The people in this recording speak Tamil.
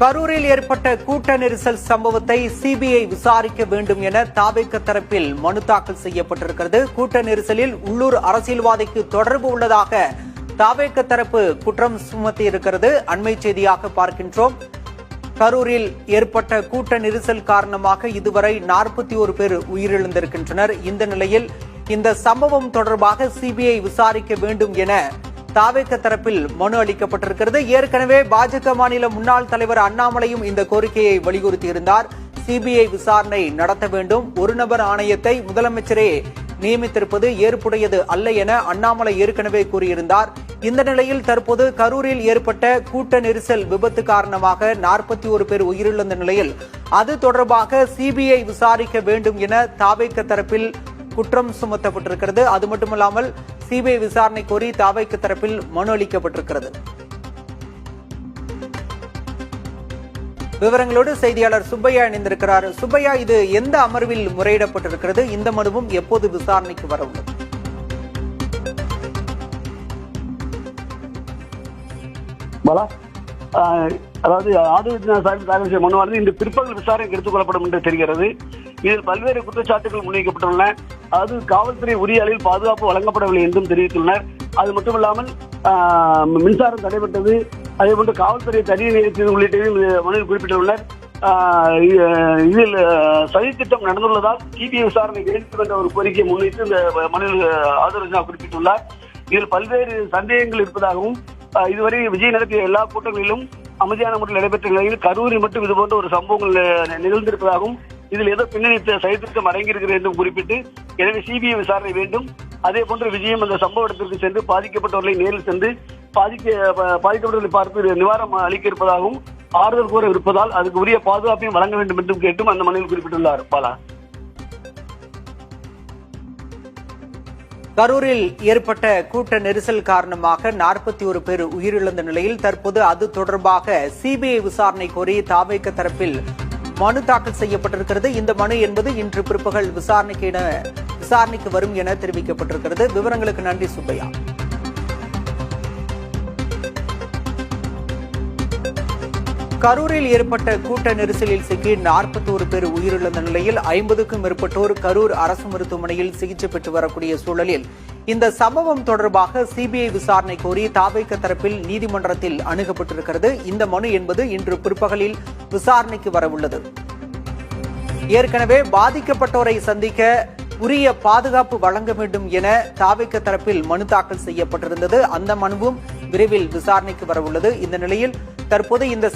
கரூரில் ஏற்பட்ட கூட்ட நெரிசல் சம்பவத்தை சிபிஐ விசாரிக்க வேண்டும் என தாவேக தரப்பில் மனு தாக்கல் செய்யப்பட்டிருக்கிறது. கூட்ட நெரிசலில் உள்ளூர் அரசியல்வாதிக்கு தொடர்பு உள்ளதாக தாவேக தரப்பு குற்றம் சுமத்தியிருக்கிறது. அண்மை செய்தியாக பார்க்கின்றோம். கரூரில் ஏற்பட்ட கூட்ட நெரிசல் காரணமாக இதுவரை 41 பேர் உயிரிழந்திருக்கின்றனர். இந்த நிலையில் இந்த சம்பவம் தொடர்பாக சிபிஐ விசாரிக்க வேண்டும் என தாவேக தரப்பில் மனு அளிக்கப்பட்டிருக்கிறது. ஏற்கனவே பாஜக மாநில முன்னாள் தலைவர் அண்ணாமலையும் இந்த கோரிக்கையை வலியுறுத்தியிருந்தார். சிபிஐ விசாரணை நடத்த வேண்டும், ஒரு நபர் ஆணையத்தை முதலமைச்சரே நியமித்திருப்பது ஏற்புடையது அல்ல என அண்ணாமலை ஏற்கனவே கூறியிருந்தார். இந்த நிலையில் தற்போது கரூரில் ஏற்பட்ட கூட்ட நெரிசல் விபத்து காரணமாக 41 பேர் உயிரிழந்த நிலையில் அது தொடர்பாக சிபிஐ விசாரிக்க வேண்டும் என தாவேக தரப்பில் குற்றம் சுமத்தப்பட்டிருக்கிறது. அது மட்டுமல்லாமல் சிபிஐ விசாரணை கோரி தாவேக தரப்பில் மனு அளிக்கப்பட்டிருக்கிறது. விவரங்களோடு செய்தியாளர் சுப்பையா இணைந்திருக்கிறார். சுப்பையா, இது எந்த அமர்வில் முறையிடப்பட்டிருக்கிறது? இந்த மனுவும் எப்போது விசாரணைக்கு வர உள்ளது? அதாவது ஆதரவு சார்பில் மனுவானது இன்று பிற்பகல் விசாரணைக்கு எடுத்துக் கொள்ளப்படும் என்று தெரிகிறது. இதில் பல்வேறு குற்றச்சாட்டுகள் முன்வைக்கப்பட்டுள்ளன. அதாவது காவல்துறை உரிய அளவில் பாதுகாப்பு வழங்கப்படவில்லை என்றும் தெரிவித்துள்ளனர். அது மட்டுமல்லாமல் மின்சாரம் தடைபட்டது, அதேபோன்று காவல்துறை தனியை நிறுத்தியது உள்ளிட்டவையும் மனுவில் குறிப்பிட்டுள்ளனர். இதில் சதி திட்டம் நடந்துள்ளதால் சிபிஐ விசாரணை வேண்டும் என்ற ஒரு கோரிக்கையை முன்வைத்து இந்த மனுவில் ஆதரவு குறிப்பிட்டுள்ளார். இதில் பல்வேறு சந்தேகங்கள் இருப்பதாகவும், இதுவரை விஜய் நடத்திய எல்லா கூட்டங்களிலும் அமைதியான முறையில் நடைபெற்ற நிலையில் கரூரில் மட்டும் இதுபோன்ற ஒரு சம்பவங்கள் நிகழ்ந்திருப்பதாகவும், இதில் ஏதோ பின்னணி சதித்திட்டம் அடங்கியிருக்கிறது என்றும் குறிப்பிட்டு, எனவே சிபிஐ விசாரணை வேண்டும். அதே போன்று விஜயம் அந்த சம்பவ இடத்திற்கு சென்று பாதிக்கப்பட்டவர்களை நேரில் சென்று பாதிக்கப்பட்டவர்களை பார்த்து நிவாரணம் அளிக்க இருப்பதாகவும் ஆறுதல் கூற இருப்பதால் அதுக்கு உரிய பாதுகாப்பையும் வழங்க வேண்டும் என்றும் கேட்டும் அந்த மனுவில் குறிப்பிட்டுள்ளார். பாலா, கரூரில் ஏற்பட்ட கூட்ட நெரிசல் காரணமாக 41 பேர் உயிரிழந்த நிலையில் தற்போது அது தொடர்பாக சிபிஐ விசாரணை கோரி தாவேக தரப்பில் மனு தாக்கல் செய்யப்பட்டிருக்கிறது. இந்த மனு என்பது இன்று பிற்பகல் விசாரணைக்கு வரும் என தெரிவிக்கப்பட்டிருக்கிறது. விவரங்களுக்கு நன்றி சுப்பையா. கரூரில் ஏற்பட்ட கூட்ட நெரிசலில் சிக்கி 41 பேர் உயிரிழந்த நிலையில் 50க்கும் மேற்பட்டோர் கரூர் அரசு மருத்துவமனையில் சிகிச்சை பெற்று வரக்கூடிய சூழலில் இந்த சம்பவம் தொடர்பாக சிபிஐ விசாரணை கோரி தாவேக தரப்பில் நீதிமன்றத்தில் அணுகப்பட்டிருக்கிறது. இந்த மனு என்பது இன்று பிற்பகலில் விசாரணைக்கு வரவுள்ளது. ஏற்கனவே பாதிக்கப்பட்டோரை சந்திக்க உரிய பாதுகாப்பு வழங்க வேண்டும் என தாவேக தரப்பில் மனு தாக்கல் செய்யப்பட்டிருந்தது. அந்த மனுவும் விரைவில் விசாரணைக்கு வரவுள்ளது. இந்த நிலையில் தற்போது இந்த